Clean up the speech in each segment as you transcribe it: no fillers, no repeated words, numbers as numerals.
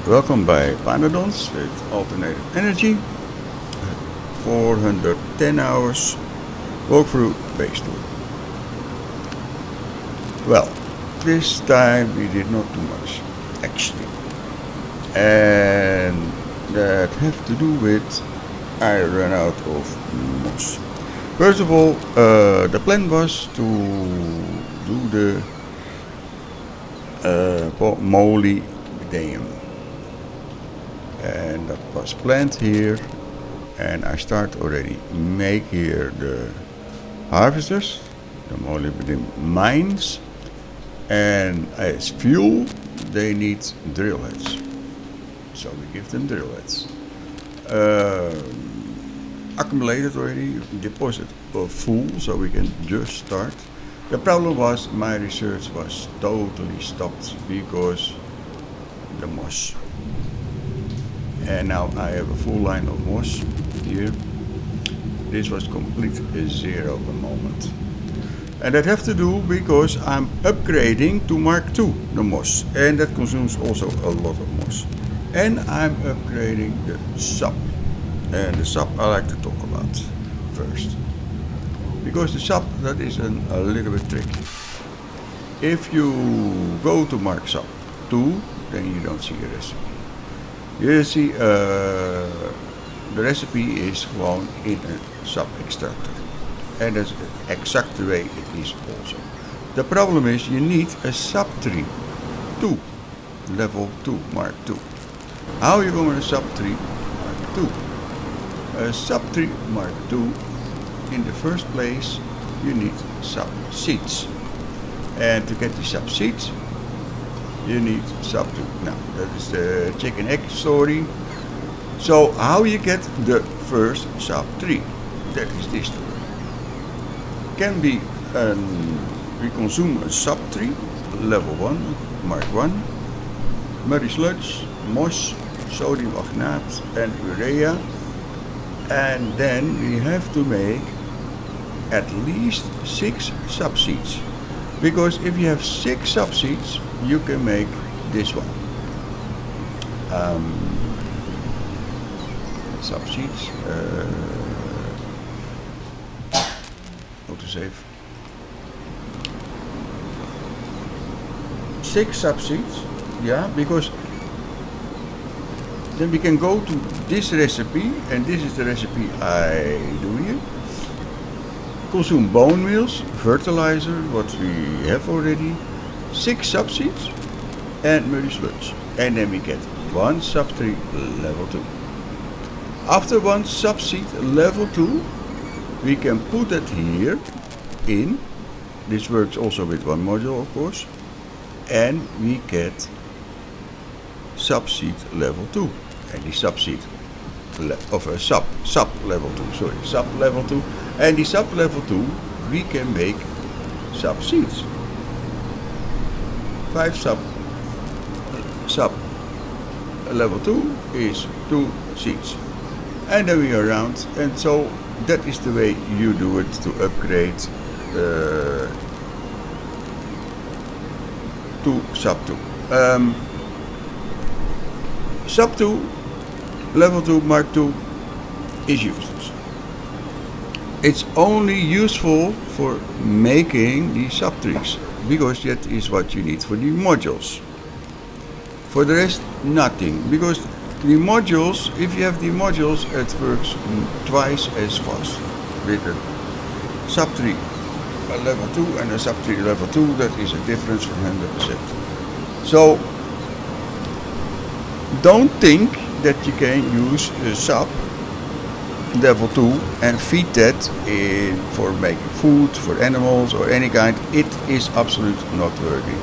Welcome by Pyanodons with alternated energy, 410 hours walkthrough base tour. Well, this time we did not do much, actually. And that have to do with I ran out of moss. First of all, the plan was to do the molybdenum. And that was planned here, and I start already make here the harvesters, the molybdenum mines, and as fuel they need drill heads, so we give them drill heads. Accumulated already, deposit full, so we can just start. The problem was my research was totally stopped because the moss. And now I have a full line of moss here. This was complete zero at the moment. And that have to do because I'm upgrading to Mark II, the moss. And that consumes also a lot of moss. And I'm upgrading the sap. And the sap I like to talk about first. Because the sap, that is a little bit tricky. If you go to Mark Sap 2, then you don't see a recipe. You see, the recipe is gewoon in a sap extractor. And that's the exact way it is also. The problem is you need a sap tree 2, level 2, Mark 2. How are you going to sap tree Mark 2? A sap tree Mark 2, in the first place you need sap seeds. And to get the sap seeds, you need sap 2. Now, that is the chicken egg story. So, how you get the first sap tree? That is this story. Can be, we consume a sap tree, level 1, Mark 1, muddy sludge, moss, sodium oxalate and urea. And then we have to make at least 6 sap seeds. Because if you have 6 sap seeds, you can make this one. Sap seeds. How to save? 6 sap seeds. Yeah, because then we can go to this recipe, and this is the recipe I do here. Consume bone meals, fertilizer, what we have already, 6 sap seeds, and muddy sludge. And then we get 1 sap tree level 2. After 1 sap seed level 2, we can put that here in. This works also with 1 module, of course. And we get sap seed level 2. And the sap seed sap level 2, sorry, sap level 2. And the sap level 2, we can make sap seeds. 5 sap level 2 is 2 seeds. And then we are around, and so that is the way you do it to upgrade to sap 2. Sap 2, level 2, Mark 2 is useless. It's only useful for making the sap trees, because that is what you need for the modules. For the rest, nothing, because the modules, if you have the modules, it works twice as fast. With a sap tree level 2 and a sap tree level 2, that is a difference from 100%. So, don't think that you can use sap level 2 and feed that in for making food for animals or any kind. It is absolutely not working.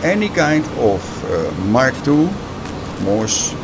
Any kind of Mark II, moss,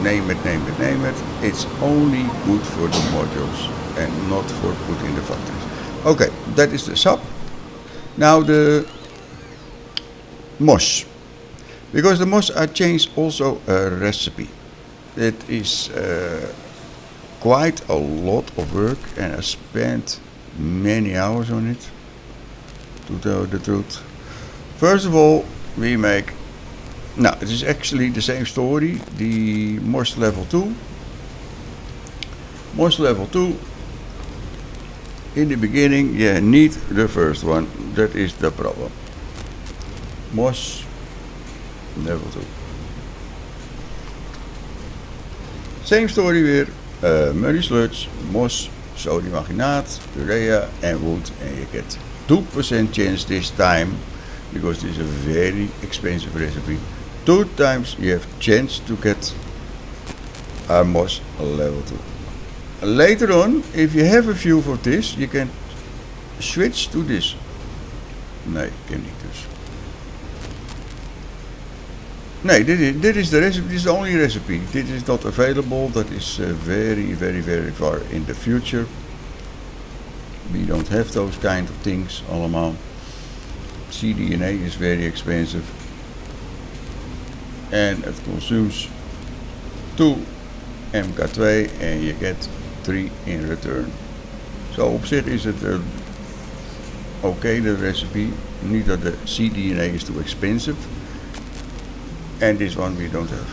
name it, it's only good for the modules and not for put in the factories. Okay, that is the sap. Now the moss. Because the moss I changed also a recipe. It is quite a lot of work, and I spent many hours on it, to tell the truth. First of all, we make Now, it is actually the same story. The MOS level 2. MOS level 2. In the beginning, you need the first one. That is the problem. MOS level 2. Same story weer. Muddy sludge, MOS, sodiumagginaat, urea and wood, and you get 2% chance this time, because this is a very expensive recipe. 2 times you have chance to get a MOS level 2. Later on, if you have a few for this, you can switch to this. Nee, ik ken niet dus. Nee, dit is the recipe. This is the only recipe. This is not available. That is very, very, very far in the future. We don't have those kind of things allemaal. cDNA is very expensive. And it consumes 2 MK2 and you get 3 in return. So op zich is het okay, the recipe. Niet dat the cDNA is too expensive. And this one we don't have.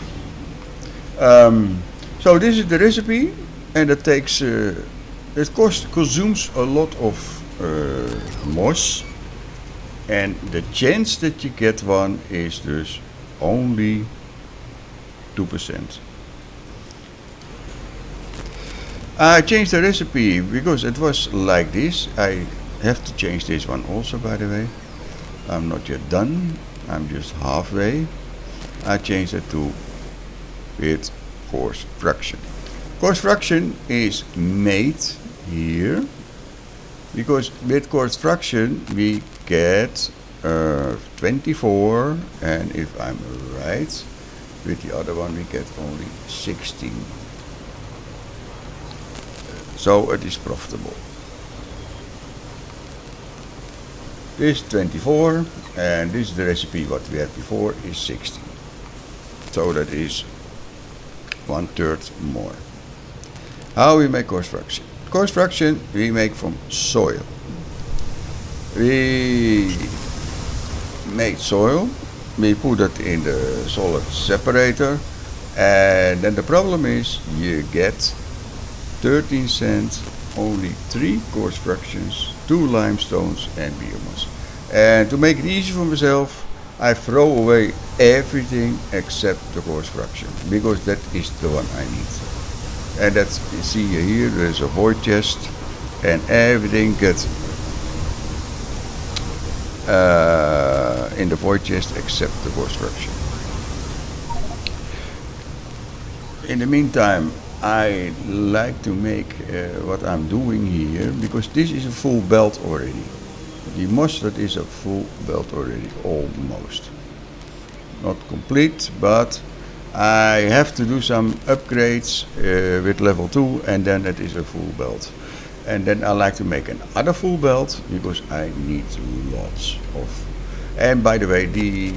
So this is the recipe, and it takes consumes a lot of MOS, and the chance that you get one is dus only 2%. I changed the recipe because it was like this. I have to change this one also, by the way. I'm not yet done. I'm just halfway. I changed it to with coarse fraction. Coarse fraction is made here because with coarse fraction we get 24, and if I'm right, with the other one we get only 16. So it is profitable. This 24, and this is the recipe what we had before is 16. So that is 1/3 more. How we make coarse fraction? Coarse fraction we make from soil. We make soil, we put it in the solid separator, and then the problem is you get 13 cents, only 3 coarse fractions, 2 limestones and biomass. And to make it easy for myself, I throw away everything except the coarse fraction, because that is the one I need. And that's, you see here, there's a void chest, and everything gets in the void chest except the coarse fraction. In the meantime, I like to make what I'm doing here, because this is a full belt already. The mustard is a full belt already, almost. Not complete, but I have to do some upgrades with level 2, and then it is a full belt. And then I like to make another full belt, because I need lots of. And by the way, the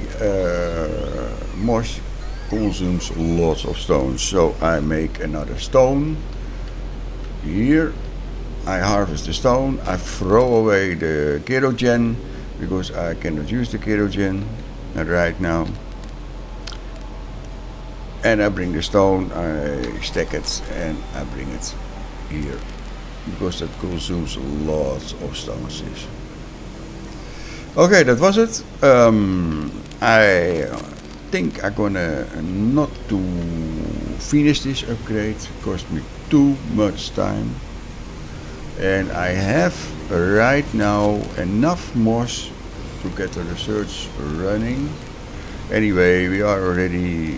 moss consumes lots of stones, so I make another stone. Here I harvest the stone, I throw away the kerogen, because I cannot use the kerogen right now. And I bring the stone, I stack it, and I bring it here, because that consumes lots of stones. Okay, that was it. I think I'm gonna not to finish this upgrade. It cost me too much time. And I have right now enough moss to get the research running. Anyway, we are already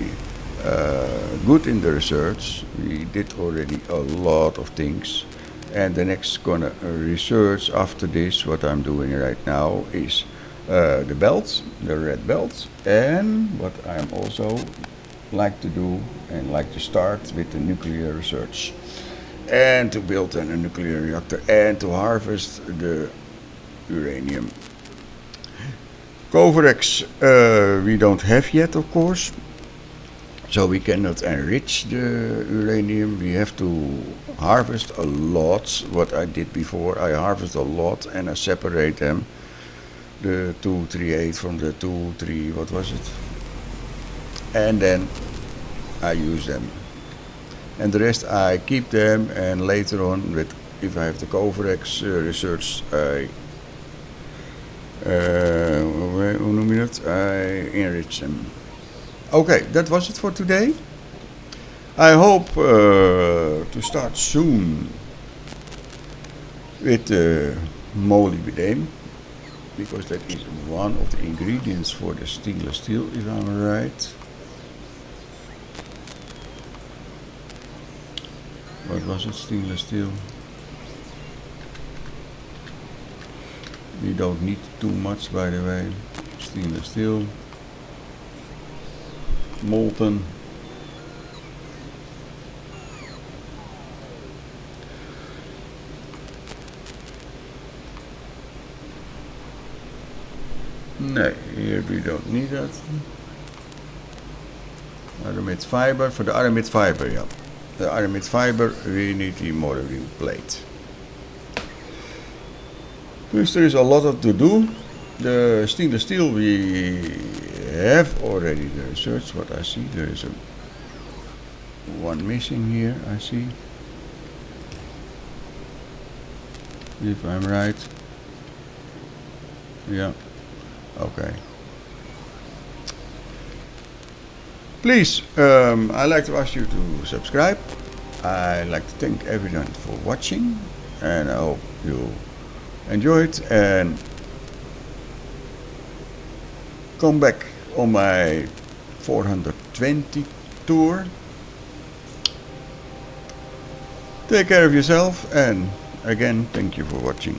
good in the research. We did already a lot of things. And the next gonna research after this, what I'm doing right now, is the belt, the red belt, and what I'm also like to do and like to start with the nuclear research, and to build a nuclear reactor and to harvest the uranium. Covarex we don't have yet, of course, so we cannot enrich the uranium. We have to harvest a lot, what I did before. I harvest a lot and I separate them, the 238 from the 23, what was it? and then I use them. And the rest I keep them, and later on, if I have the Covarex research, hoe noem je dat? I enrich them. Okay, that was it for today. I hope to start soon with molybdenum, because that is one of the ingredients for the stainless steel, if I'm right. What was it? Stainless steel. We don't need too much, by the way. Stainless steel. Molten. No, here we don't need that. Aramid fiber, for the aramid fiber, yeah. The aramid fiber, we need the molybdenum plate. Dus there is a lot to do. The stainless steel, we have already the research. What I see, there is one missing here, I see. If I'm right. Yeah. Okay. Please, I'd like to ask you to subscribe. I'd like to thank everyone for watching, and I hope you enjoyed, and come back on my 420 tour. Take care of yourself, and again, thank you for watching.